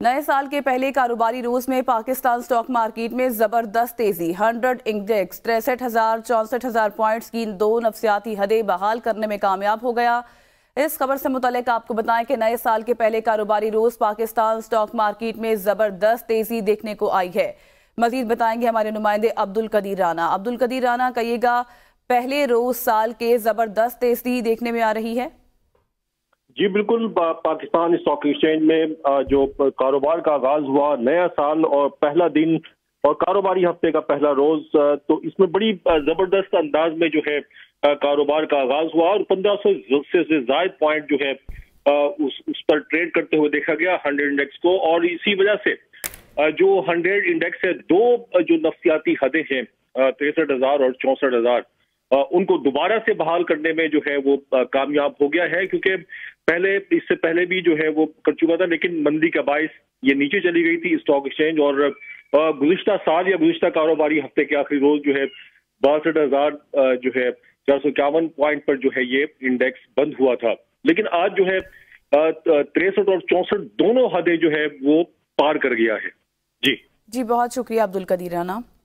नए साल के पहले कारोबारी रोज में पाकिस्तान स्टॉक मार्केट में जबरदस्त तेजी। 100 इंडेक्स 63,000 64,000 पॉइंट्स की दो नफ्सियाती हदें बहाल करने में कामयाब हो गया। इस खबर से मुतालिक आपको बताएं कि नए साल के पहले कारोबारी रोज पाकिस्तान स्टॉक मार्केट में जबरदस्त तेजी देखने को आई है। मजीद बताएंगे हमारे नुमाइंदे अब्दुल कदीर राना। अब्दुल कदीर राना, कहिएगा, पहले रोज साल के जबरदस्त तेजी देखने में आ रही है। जी बिल्कुल, पाकिस्तान स्टॉक एक्सचेंज में जो कारोबार का आगाज हुआ, नया साल और पहला दिन और कारोबारी हफ्ते का पहला रोज, तो इसमें बड़ी जबरदस्त अंदाज में जो है कारोबार का आगाज हुआ और 1500 से ज्यादा पॉइंट जो है उस पर ट्रेड करते हुए देखा गया 100 इंडेक्स को। और इसी वजह से जो 100 इंडेक्स है, दो जो नफ्सियाती हदें हैं 63,000 और 64,000, उनको दोबारा से बहाल करने में जो है वो कामयाब हो गया है, क्योंकि इससे पहले भी जो है वो कर चुका था, लेकिन मंदी का बाइस ये नीचे चली गई थी स्टॉक एक्सचेंज। और गुज़िश्ता साल या गुज़िश्ता कारोबारी हफ्ते के आखिरी रोज जो है 62,000 जो है 451 पॉइंट पर जो है ये इंडेक्स बंद हुआ था। लेकिन आज जो है 63 और 64 दोनों हदें जो है वो पार कर गया है। जी जी, बहुत शुक्रिया अब्दुल कदीर राना।